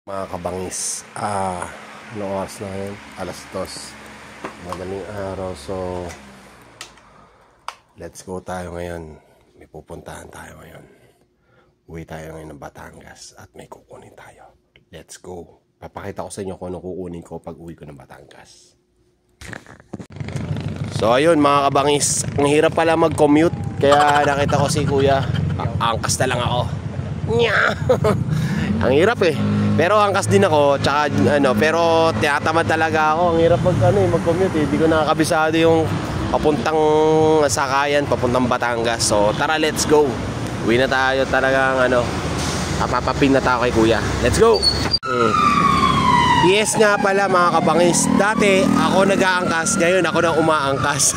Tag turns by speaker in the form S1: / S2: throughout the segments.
S1: Mga kabangis, anong oras na ngayon? Alas 2, madaling araw. So let's go tayo ngayon. May pupuntahan tayo ngayon. Uwi tayo ngayon ng Batangas at may kukunin tayo. Let's go. Papakita ko sa inyo kung ano kukunin ko pag uwi ko ng Batangas. So ayun mga kabangis, ang hirap pala mag-commute. Kaya nakita ko si kuya, angkas na lang ako. Ang hirap eh. Pero angkas din ako, tsaka pero tinatamad talaga ako. Ang hirap mag-commute eh. Hindi ko nakakabisado yung papuntang sakayan, papuntang Batangas. So tara, let's go. Uwi na tayo talagang papapapin na tayo kay kuya. Let's go. Yes nga pala mga kabangis, dati ako nag-aangkas, ngayon ako na umaangkas.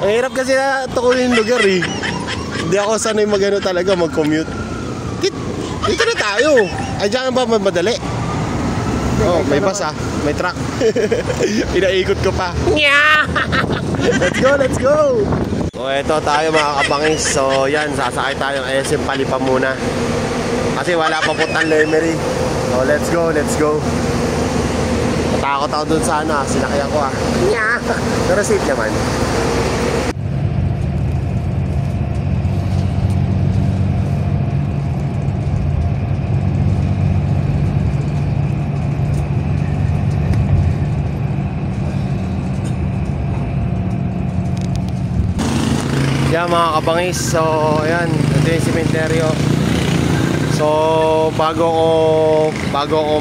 S1: Ang hirap kasi na tukunin yung lugar eh. Hindi ako sanay talaga mag-commute. Dito na tayo. Ay, dyan ba madali? Oh, may bus may truck. Pinaikot ko pa. Let's go, let's go. So eto tayo mga kabangis. So yan, sasakay tayo ng SM Palipa muna. Kasi wala pa puntang Lemery. So let's go, let's go. Natakot ako dun sa sinakyan ko Pero safe naman. Yan mga kabangis, so ayan, ito yung sementeryo. So bago ako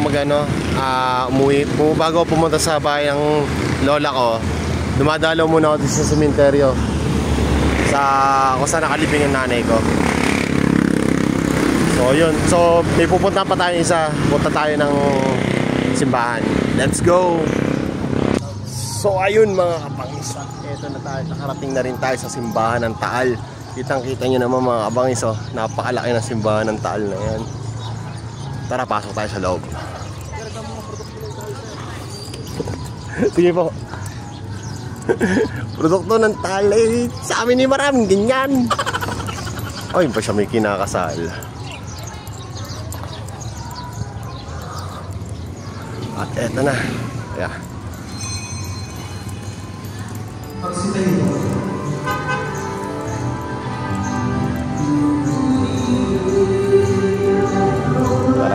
S1: umuwi, bago ako pumunta sa bahay ng lola ko, dumadalaw muna ako dito sa sementeryo kung saan nakalibing yung nanay ko. So yun, so may pupunta pa tayo punta tayo ng simbahan. Let's go. So ayun mga kabangis, eto na tayo, nakarating na rin tayo sa simbahan ng Taal. Kitang-kita nyo naman mga kabangis, napakalaki ng simbahan ng Taal na yan. Tara, pasok tayo sa loob. Sige po. Produkto ng Taal sa amin ni maraming ganyan. Ay, pa siya may kinakasal. At eto na. Yeah.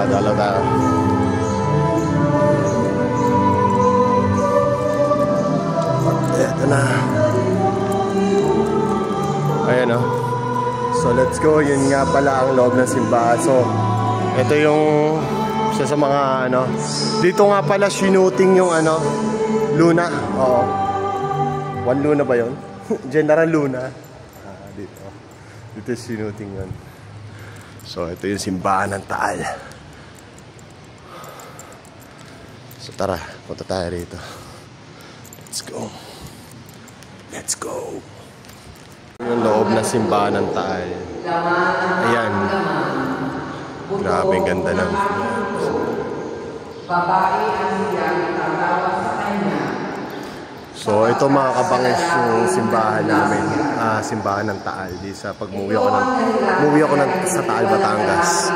S1: Dalaw tayo. Eto na. Ayan So let's go. Yun nga pala ang loob ng simbahan. So ito yung isa sa mga dito nga pala shooting yung Luna. Oo. One Luna ba yun? General Luna. Dito sinuting yun. So ito yung simbahan ng Taal. So tara, punta tayo rito. Let's go. Let's go. Yung loob ng simbahan ng Taal. Ayan. Grabe, ganda ng babae ang siyang tatawa sa kanya. So ito mga kabangis yung simbahan namin, simbahan ng Taal. Di sa pag-uwi ako sa Taal, Batangas.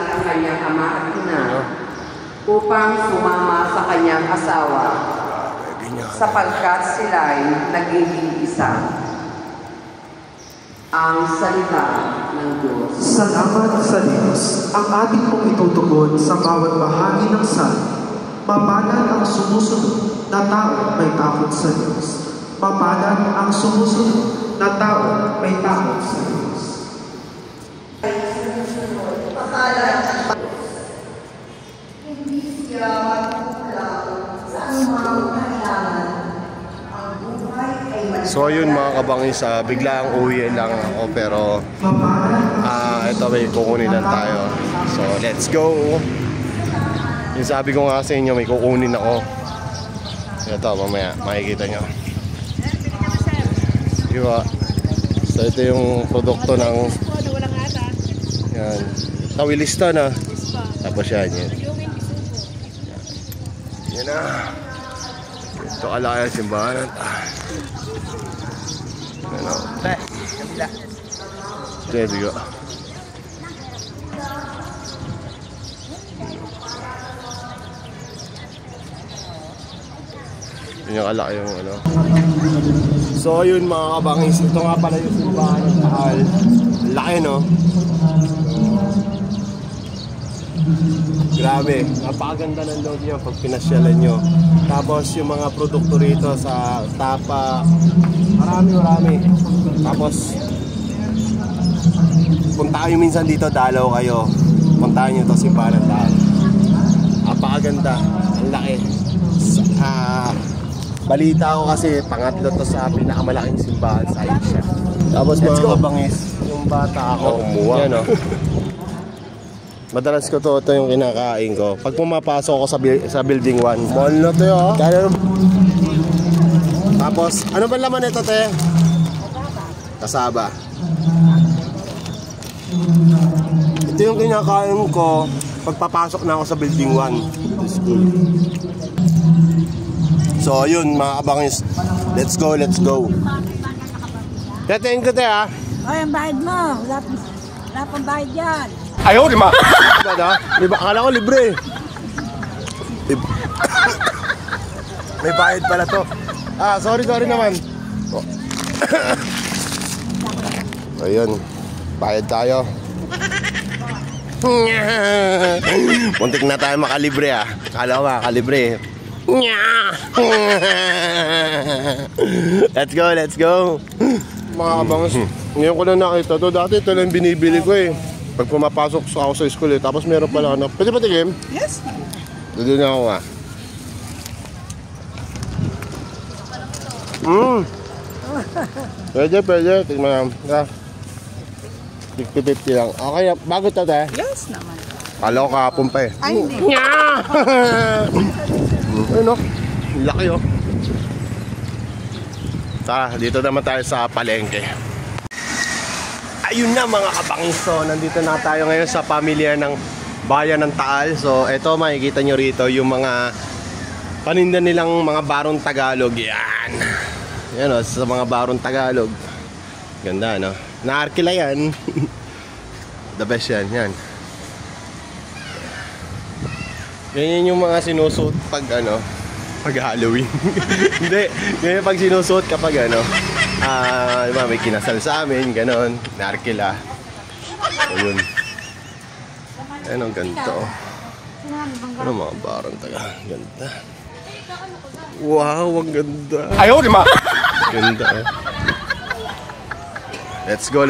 S2: Upang sumama sa kanyang asawa, sapagkat sila'y nagiging isa. Ang salita ng Diyos.
S3: Salamat sa Diyos. Ang ating pong itutugon sa bawat bahagi ng salmo. Mapalad ang sumusunod na tao may takot sa Diyos. Mapalad ang sumusunod na tao may takot sa Diyos.
S4: Hindi siya magkukulang sa anumang kailangan. Ang buhay ay
S1: So yun mga kabangis, biglang uwi lang ako pero ito may kukunin lang tayo. So let's go. Yung sabi ko nga sa inyo, may kukunin ako. Ito, mamaya makikita nyo. Diba? So ito yung produkto ng yan, tawilista na. Tapos yan. Yan na. Ito kalaki ang simbahan. There we go. Yun yung kalaki yung ano. So yun mga kabangis, ito nga pala yung simbahan ng Taal. Laki no? Grabe, napakaganda ng loob niya pag pinasyalan nyo. Tapos yung mga produkto rito sa tapa, marami. Tapos punta kayo minsan dito, dalaw kayo. Puntahan nyo ito simbahan ng Taal. Napakaganda, ang laki. Balita ko kasi pangatlo to sa pinakamalaking simbahan sa Asia. Tapos mga kabangis, yung bata ako, yan o. Madalas ko to, ito yung kinakain ko. Pag pumapasok ako sa building 1, mall na to yun. Tapos, ano ba laman ito, te? Kasaba. Ito yung kinakain ko pag papasok na ako sa building 1. School. So, yun mga kabangis. Let's go. Tetein ko, te, ha?
S4: Ay, ang bayad mo. Wala pang bayad yan.
S1: Ayaw, lima. Diba? Akala ko libre. May bayad pala to. Sorry naman. Ayun. Bayad tayo. Muntik na tayo makalibre ah. Akala ko makakalibre. Let's go. Mga kabangos, ngayon ko lang nakita to. Dati ito lang binibili ko eh. Pag pumapasok ako sa school eh. Tapos meron pala ano. Pwede ba tigim?
S4: Yes.
S1: Doon na ako nga. Pwede. Tignan lang. 50-50 lang. Okay, bago to te?
S4: Yes naman.
S1: Kala ko kahapon pa eh.
S4: Ay, hindi.
S1: Ayun o. Laki o. Dito naman tayo sa palengke. Ayun na mga kabangis. So, nandito na tayo ngayon sa pamilya ng bayan ng Taal. So, eto makikita nyo rito yung mga paninda nilang mga barong Tagalog. Yan o, sa mga barong Tagalog. Ganda no? Naarkila yan. The best yan. Ganyan yung mga sinusuot pag pag Halloween. Hindi, ganyan pag sinusuot kapag diba, may kinasal sa amin, ganon, naarkila. Ayun. Ayun, ang ganda oh. Ano mga barang taga, ganda. Wow, ang ganda. Ayaw, di ba? Ganda oh. Let's go.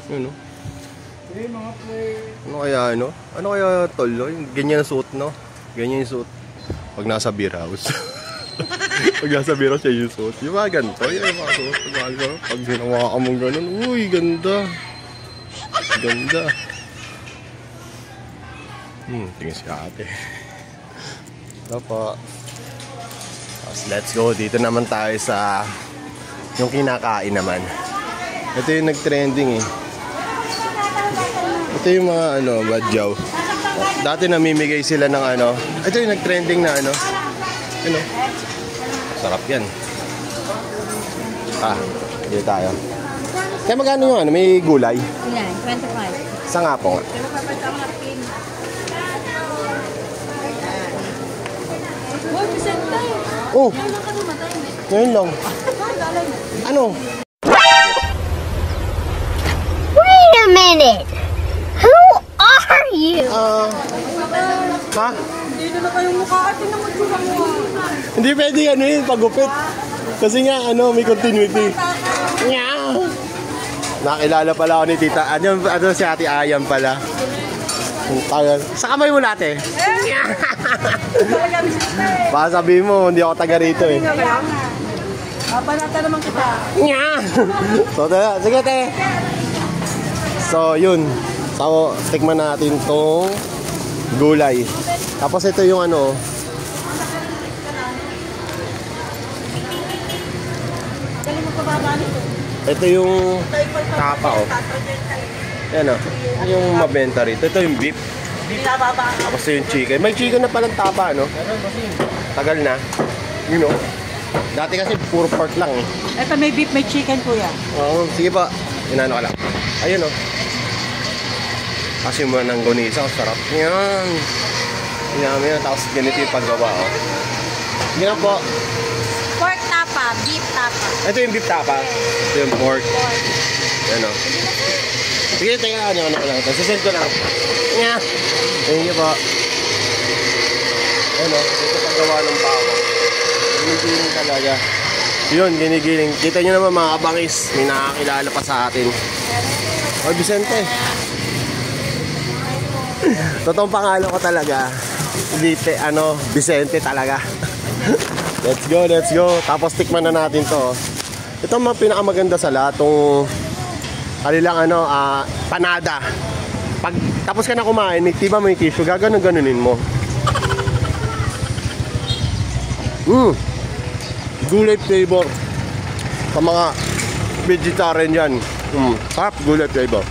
S1: Yun, no? Ano kaya tol, no? Yung ganyan ang suot, no? Ganyan yung suot. Pag nasa beer house. Pag nasa beer house, yan yung suot. Yung mga ganito, yung mga suot. Pag ginawa ka mong ganun, uy, ganda. Ganda. Tingin si ate. Tapos, let's go. Dito naman tayo sa yung kinakain naman. Ito yung nag-trending eh. Ito yung mga badyaw. Dati namimigay sila ng ito yung nag-trending na sarap yan. Dito tayo. Kaya magkano yung may gulay?
S5: Yan, 25.
S1: Isa nga po nga. Oh! Ngayon lang. Ano?
S5: Wait a minute! Who are you?
S1: Ha?
S4: Hindi na kayong mukha at naman
S1: Hindi pwede yun, pagupit. Kasi nga, may continuity. Nakilala pala ako ni Tita. Ano si Ate Ayam pala. Sa kamay mo natin. Baka sabihin mo, hindi ako taga rito eh.
S4: Panata naman kita.
S1: So, sige te. So, yun. So, tikman natin tong gulay. Tapos ito yung ito yung tapa oh. Yan oh. Yung mabenta rito. Ito yung beef. Tapos ito yung chicken. May chicken na palang tapa, no? Tagal na. You know. Dati kasi puro pork lang eh.
S4: Ito may beef, may chicken kuya.
S1: Oo, sige pa. Inano ka lang. Ayun o. Kasi mo ng gonisa. Sarap yan. Inamin na. Tapos ganito yung paggawa o. Yan po.
S4: Pork tapa, beef tapa.
S1: Ito yung beef tapa. Ito yung pork. Yan o. Sige, teka, ano ko lang. Sisend ko lang. Yeah. Thank you po. Ano, ito paggawa ng bawang. Ginigiling talaga. Yun, ginigiling. Kita nyo naman mga kabangis. May nakakilala pa sa atin. O, Vicente. Totoong pangalan ko talaga. Vicente talaga. Let's go, let's go. Tapos tikman na natin to. Ito ang mga pinakamaganda sa lahat. Itong kanilang panada. Pag tapos ka na kumain, tiba mo yung tissue, gaganon-ganunin mo. Gulay flavor. Sa mga vegetarian yan. Sarap, gulay flavor.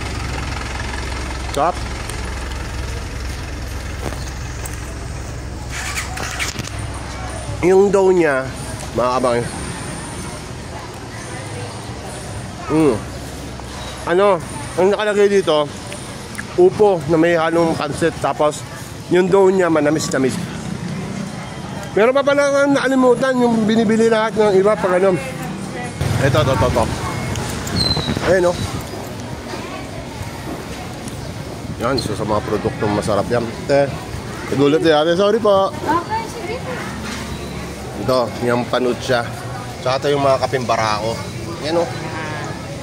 S1: Sarap. Yung dough niya, mga kabang. Ang nakalagay dito, upo na may halong pansit. Tapos, yung dough niya manamis-namis. Meron pa pala nakalimutan yung binibili lahat ng iba pag ano. Ito. Ayan o. Yan, isa sa mga produktong masarap yan. Nagulat na yate. Sorry po.
S4: Okay, sige.
S1: Ito, yung panucha. Tsaka ito yung mga kaping barako. Yan o.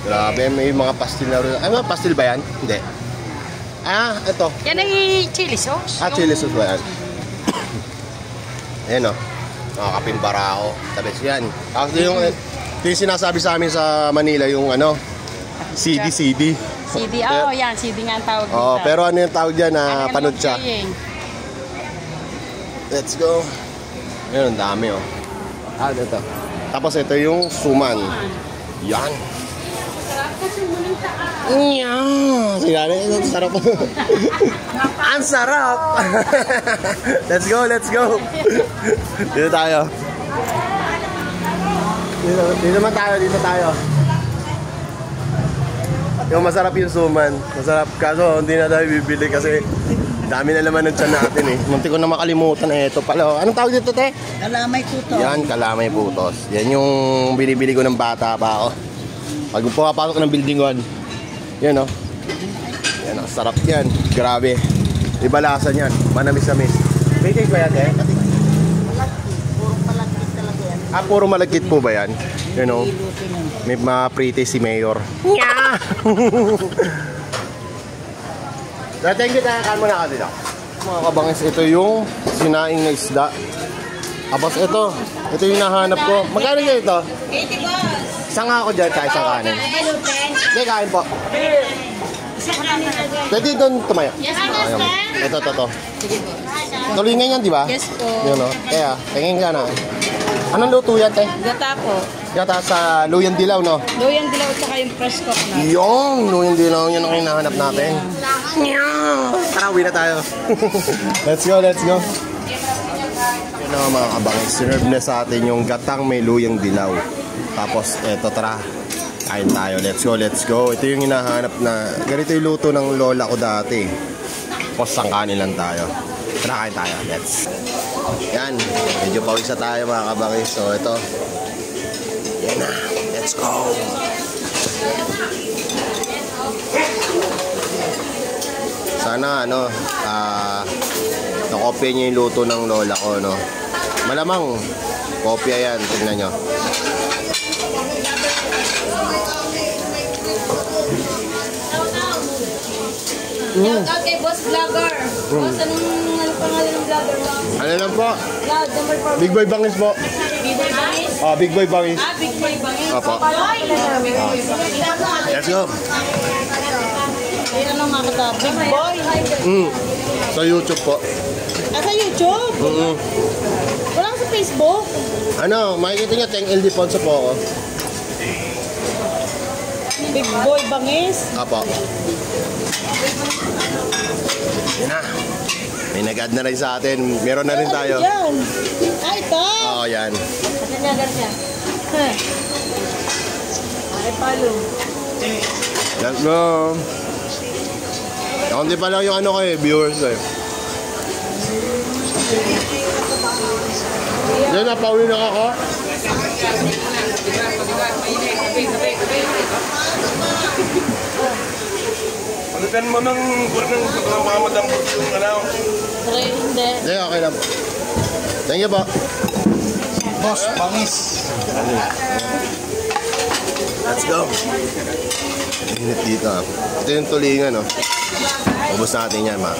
S1: Grabe, may mga pastil na rin. Ay, mga pastil ba yan? Hindi. Ito.
S4: Yan ay chili sauce.
S1: Chili sauce ba yan? Ayan o. Mga kaping barako. Tapos yan. Tapos yung sinasabi sa amin sa Manila, yung CD.
S4: CD, yan. CD nga ang tawag dito.
S1: Pero ano yung tawag dyan na panucha? Let's go. Ayan, ang dami o. Ito. Tapos ito yung suman. Yan. Sigari, ito sarap. Ang sarap. Let's go. Dito tayo. Dito tayo. Yung masarap yung suman. Masarap, kaso hindi na tayo bibili kasi dami na laman ng tiyan natin eh. Munti ko na makalimutan ito pala. Anong tawag dito, te?
S2: Kalamay puto.
S1: Yan, kalamay putos. Yan yung binibili ko ng bata pa ako. Pag pumapasok ng building 1. Yan o. Yan o, sarap yan. Grabe. Iba lasa yan. Manamis-namis. May take ba yan, eh?
S2: Puro palagkit talaga yan.
S1: Puro malagkit po ba yan? Yan o. May mga pretty si Mayor. Nya! Thank you, tayo mo na ka dito. Mga kabangis, ito yung sinaing na isda. Tapos ito yung nahanap ko. Magkano kayo ito?
S4: 80 boss.
S1: Isang nga ako dyan, tsaka isang kanin. Hindi, kain po. Pwede doon tumayo.
S4: Yes,
S1: Ayun. Ito. Tulingan yan, di ba?
S4: Yes po.
S1: Yun o. Kaya, tingin ka na. Anong luto yan, te?
S4: Gata po.
S1: Gata sa luyang dilaw, no?
S4: Loyang dilaw at saka yung fresh coconut.
S1: Yung luyang dilaw, yun ang hinahanap natin. Tara, uwi na tayo. Let's go. Yun na mga kabangis. Sinerve na sa atin yung gatang may luyang dilaw. Tapos, eto, tara. Kain tayo. Let's go. Ito yung hinahanap na, ganito yung luto ng lola ko dati. Tapos, sangkanin lang tayo. Tara, kain tayo. Yan. Medyo pawisa tayo mga kabangis. So, ito. Yan na. Let's go. Sana, nakopya niyo yung luto ng lola ko, no? Malamang, kopya yan. Tignan nyo.
S4: Shout out kay Boss Vlogger. Boss, anong pangalan ng vlogger mo?
S1: Ano lang po?
S4: Vlog number 4.
S1: Big Boy Bangis po.
S4: Big Boy Bangis?
S1: Big Boy Bangis.
S4: Big Boy Bangis.
S1: Opo. Let's go.
S4: Ano nga kita? Big Boy?
S1: Sa YouTube po.
S4: Sa YouTube? Wala ka sa Facebook?
S1: Makikita nyo, Teng LD Ponso po ako.
S4: Big Boy Bangis?
S1: Apo. Yan na. May nag-add na rin sa atin. Meron na rin tayo.
S4: Yan. Ito.
S1: Oo, yan.
S4: Naganyagan siya. Ay, palo.
S1: Let's go. Kaunti pa lang yung ano kayo, viewers eh. Yan, napauwi na ako.
S6: Palitan mo ng mamadambot yung ano.
S4: Hindi.
S1: Hindi, okay lang. Thank you po.
S6: Boss, bangis.
S1: Let's go. Init dito ah. Ito yung tulingan oh. Ubus natin yan ma.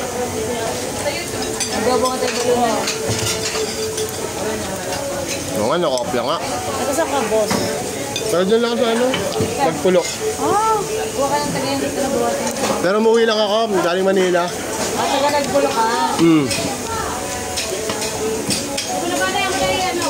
S4: Adobo nga tayo baluna.
S1: Oo nga, nakopya nga.
S4: Nagkasap ka, boss.
S1: Pero dyan lang sa ano, nagpulok.
S4: Huwag ka ng tagayin dito na buhatin.
S1: Pero umuwi lang ako, galing Manila.
S4: Taga nagbulo ka. Ano ba na yung kay ano?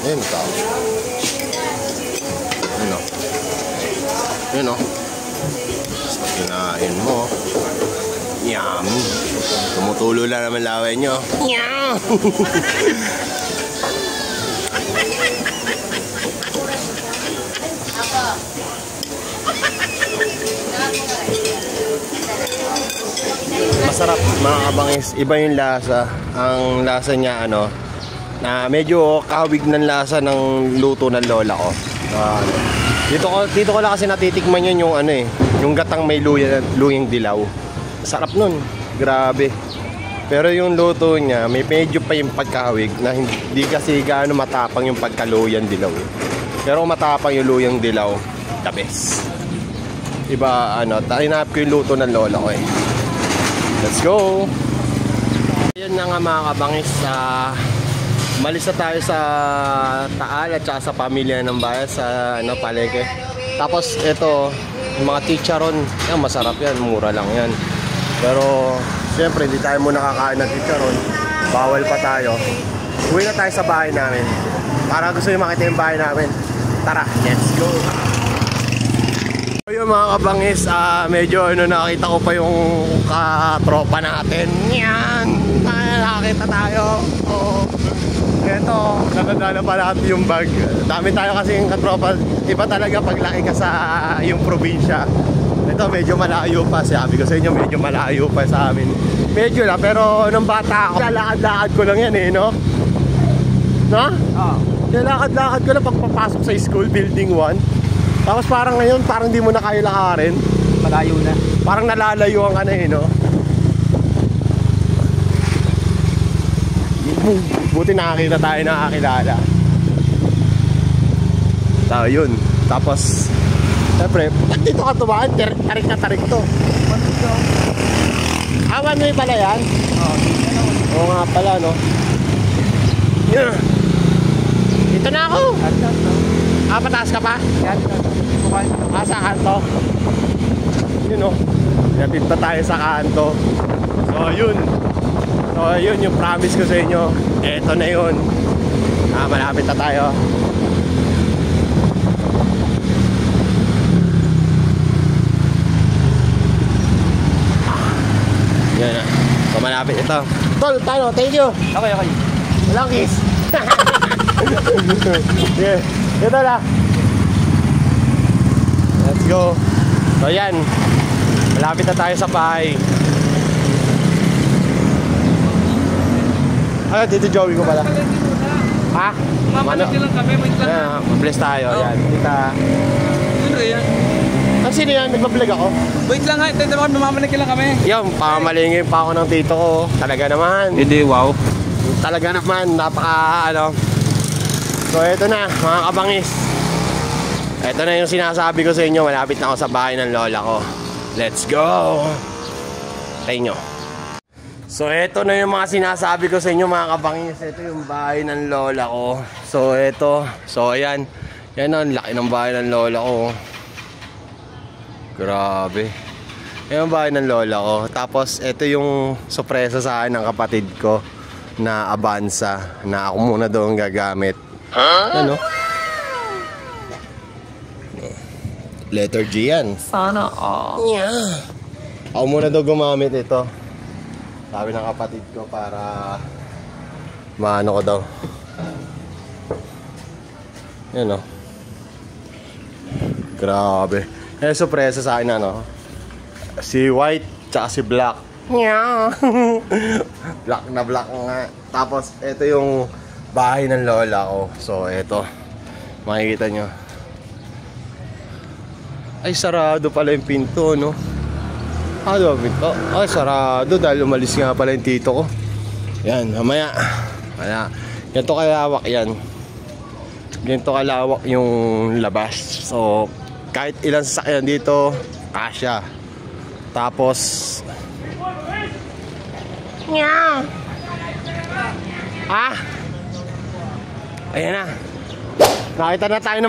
S1: Ayun, tao. Ayun o. Ayun o. Tapos pag kinain mo, yum. Tumutulo lang naman laway nyo. Yum! Masarap mga kabangis. Iba yung lasa. Ang lasa niya ano, na medyo kahawig ng lasa ng luto ng lola ko. Dito ko lang kasi natitikman yun yung ano eh, yung gatang may luyang dilaw. Sarap nun, grabe. Pero yung luto niya, may medyo pa yung pagkahawig na hindi kasi gaano matapang yung pagkaluyang dilaw. Pero kung matapang yung luyang dilaw, the best. Iba ano, hinahap ko yung luto ng lola ko eh. Let's go! Ayun na nga mga kabangis, malis na tayo sa Taal at saka sa pamilya ng bayan sa ano, palengke. Tapos ito, mga chicharon, yan, masarap yan, mura lang yan. Pero siyempre hindi tayo muna kakain ng chicharon, bawal pa tayo. Uwi na tayo sa bahay namin. Para gusto nyo makita yung bahay namin. Tara, let's go! Ayun mga kabangis, medyo ano, nakita ko pa yung katropa natin. Yan! Nakakita tayo. Oh. Ito, nakadala pa natin yung bag. Dami tayo kasi yung katropa. Iba talaga paglaki ka sa yung probinsya. Ito medyo malayo pa. Sabi ko sa inyo medyo malayo pa sa amin. Medyo lang, pero nung bata ako, lalakad-lakad ko lang yan eh, no? No? Oo. Lalakad-lakad ko lang pagpapasok sa school, building 1. Tapos parang ngayon, parang di mo na kayo lakarin.
S2: Malayo na.
S1: Parang nalalayuan ka na eh, no? Buti nakakita tayo nakakilala. So yun. Tapos siyempre, pag dito ka tumaan, tarik na tarik to. One way pala yan? Oo nga pala, no? Yeah. Dito na ako. Pataas ka pa? Sa kanto. Yun, no? Napit pa tayo sa kanto. So yun. So yun yung promise ko sa inyo. Eto na yun. Malapit na tayo. Yan na. So malapit ito. Tol, tayo. Thank you.
S2: Okay.
S1: Walang kiss. Yeah. Ito na. Let's go. So yan. Malapit na tayo sa bahay. Ay, dito Joey ko pala. Ha?
S6: Mamalaki lang kami, wait lang.
S1: Yeah, mabless tayo. Yan. Kita.
S6: Sino yan?
S1: Sino yan? Nagbablog ako.
S6: Wait lang ha, ito naman, mamalaki lang kami.
S1: Yung, pakamalingin pa ako ng tito ko. Talaga naman.
S6: Hindi, wow.
S1: Talaga naman, napaka ano. So eto na, mga kabangis. Eto na yung sinasabi ko sa inyo. Malapit na ako sa bahay ng lola ko. Let's go! Tayo nyo. So eto na yung mga sinasabi ko sa inyo mga kabangis. Ito yung bahay ng lola ko. So eto. So ayan. Yan ang laki ng bahay ng lola ko. Grabe. Yan ang bahay ng lola ko. Tapos ito yung sorpresa sa akin ng kapatid ko. na Avanza na ako muna doon gagamit. Ano? Letter G yan.
S7: Sana all.
S1: Yeah. Ako muna daw gumamit ito. Sabi ng kapatid ko para maano ko daw. Yan o. Grabe. Eh, sorpresa sa akin ano. Si White tsaka si Black. Yeah. Black na black nga. Tapos ito yung bahay ng lola ko. So ito. Makikita nyo. Ay, sarado pala yung pinto, no? Ano ba pinto? Ay, sarado dahil umalis nga pala yung tito ko. Yan, mamaya. Ganito kalawak yan. Ganito kalawak yung labas. So, kahit ilang sasakyan dito, kasya. Tapos, yeah. Ayan na. Nakita na tayo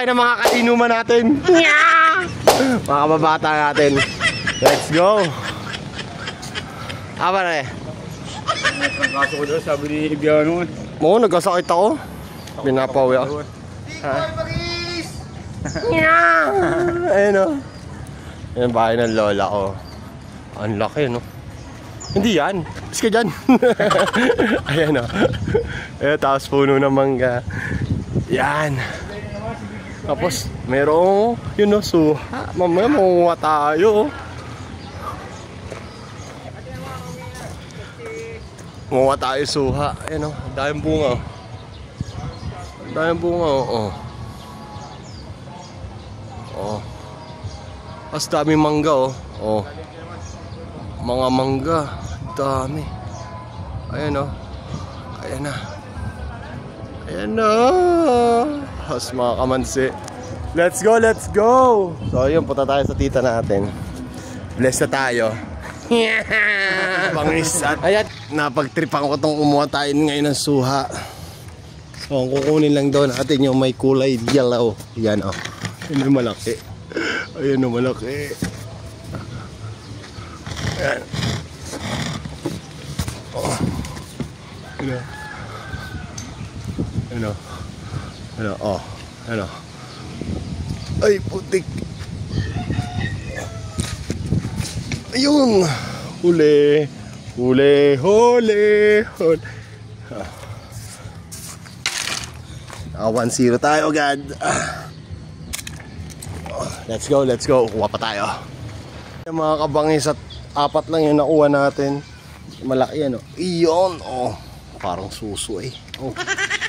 S1: ng mga kainuman natin. Yeah. Mga kababata natin. Let's go. Apa na eh?
S6: Kaso ko doon, sabi ni Ibiano.
S1: Oo, nagkasakit ako. Pinapawi ako. Ha? Yeah. Ayun o. Yan bahay ng lola ko. Ang laki, no? Hindi yan. Bis ka dyan. Ayan o. Ayan, tapos puno ng mangga. Yan. Tapos, merong, yun o, suha. Mamaya mamuha tayo. Mamuha tayo suha. Ayan o, dahil bunga. Dahil bunga, o. Oh. Mas dami mangga, oh. Oh. Mga mangga. Dami. Ayan, oh. Ayan na. Ayan na. Has mga kamansi. Let's go, let's go. So, yun. Punta tayo sa tita natin. Bless na tayo. Bangis. Ayan. Napagtripan ko itong kumuha tayo ngayon ng suha. So, kukunin lang doon natin yung may kulay yellow. Yan, oh. Ayan yung malaki. Ayan yung malaki. Ayan. Oh. Ayan. Ayan. Ayan. Oh. Ayan. Ay, putik. Ayun. Huli. Huli. Huli. Huli. 1-0 tayo agad. Let's go, let's go. Kuha pa tayo. Yung mga kabangis at 4 lang yung nakuha natin. Malaki yan, oh. Iyon, oh. Parang suso, eh. Oh.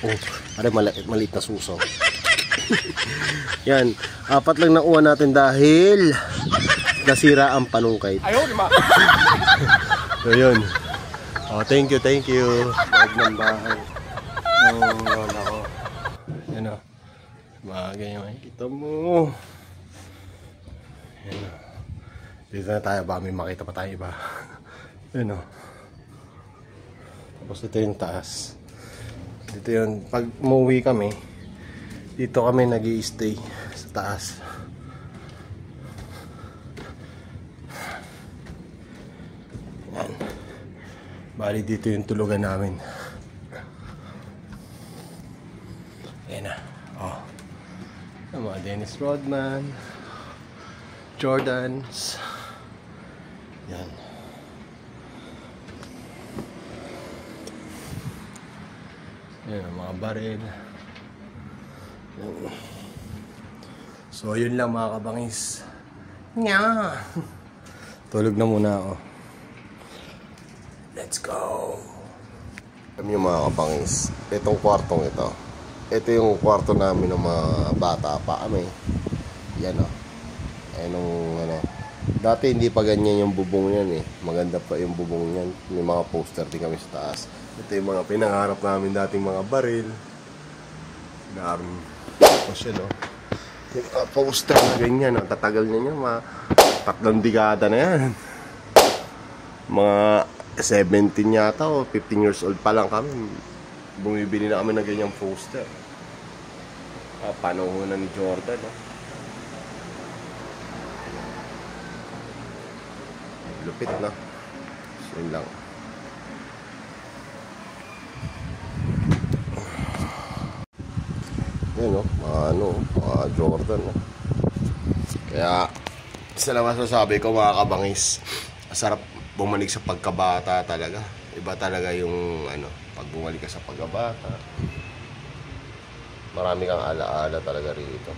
S1: Oh. Aray, maliit na suso. Yan. 4 lang nakuha natin dahil nasira ang panungkay.
S6: Ayaw, di ba?
S1: So, yun. Oh, thank you, thank you. Huwag ng bahay. Oh, lola ko. Yan, oh. Mga ganyan, makikita mo. Yan, dito na tayo, ba may makita pa tayo iba. Yan o. Tapos ito yung taas. Dito yun, pag umuwi kami, dito kami nag-i-stay sa taas. Yan. Bali dito yung tulugan namin. Yan na. Oh. Yung mga Dennis Rodman, Jordans. Yan. Yan ang mga baril. Yan. So yun lang mga kabangis. Nya. Tulog na muna ako. Let's go. Kami yung mga kabangis. Itong kwartong ito. Ito yung kwarto namin ng mga bata pa kami. Yan o. Ano, dati hindi pa ganyan yung bubong yan eh. Maganda pa yung bubong yan. May mga poster din kami sa taas. Ito yung mga pinangarap namin dating mga baril. Tapos yun o. Yung poster na ganyan o. Tatagal niya mga 3 dekada na yan. Mga 17 yata o 15 years old pa lang kami. Bumibili na kami ng ganyang poster. Panahon na ni Jordan o. Lupit na. So yun lang. Yun, no? Mga Jordan, no? Kaya, isa lang masasabi ko mga kabangis, masarap bumalik sa pagkabata talaga. Iba talaga yung, pag bumalik ka sa pagkabata. Marami kang alaala talaga rito.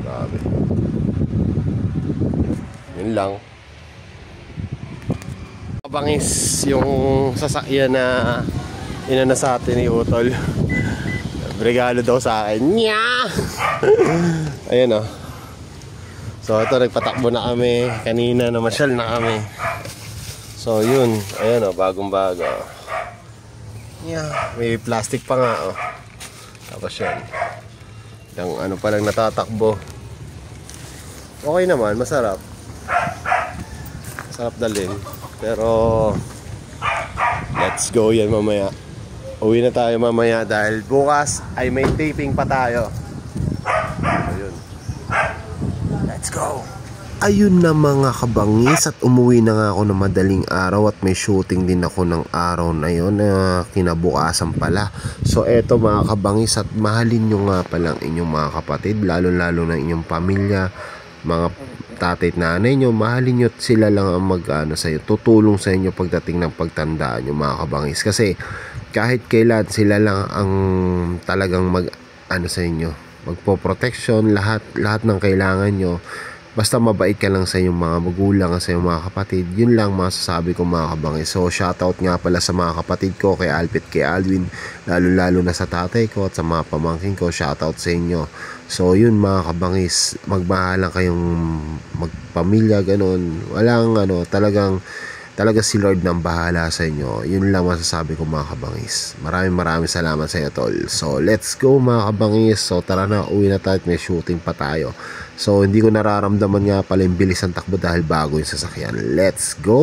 S1: Grabe. Yun lang. Kabangis yung sasakyan na inana sa atin ni Utol. Regalo daw sa akin. Nya! Ayun, oh. So ito, nagpatakbo na kami. Kanina namasyal na kami. So yun, ayun, oh, bagong bago. Yeah, may plastic pa nga, oh. Tapos yun, yung pa lang natatakbo. Okay naman, masarap. Masarap dalhin. Pero let's go yan mamaya. Uwi na tayo mamaya dahil bukas ay may taping pa tayo. Ayun. Let's go. Ayun na mga kabangis, at umuwi na nga ako ng madaling araw at may shooting din ako ng araw na yun na kinabukasan pala. So eto mga kabangis, at mahalin nyo nga palang inyong mga kapatid, lalo na inyong pamilya, mga tatay at nanay nyo, mahalin nyo at sila lang ang sa'yo, tutulong sa inyo pagdating ng pagtandaan nyo mga kabangis. Kasi kahit kailan sila lang ang talagang sa inyo, magpo-protection, lahat ng kailangan nyo. Basta mabait ka lang sa iyong mga magulang, sa iyong mga kapatid. Yun lang masasabi ko mga kabangis. So shoutout nga pala sa mga kapatid ko, kay Alpit, kay Alwin, lalo na sa tatay ko at sa mga pamangkin ko. Shoutout sa inyo. So yun mga kabangis, magmahalan kayong magpamilya, ganun. Walang talaga si Lord nang bahala sa inyo. Yun lang masasabi ko mga kabangis. Maraming salamat sa inyo, tol. So let's go mga kabangis. So tara na, uwi na tayo at may shooting pa tayo. So hindi ko nararamdaman nga pala yung bilis ng takbo dahil bago yung sasakyan. Let's go!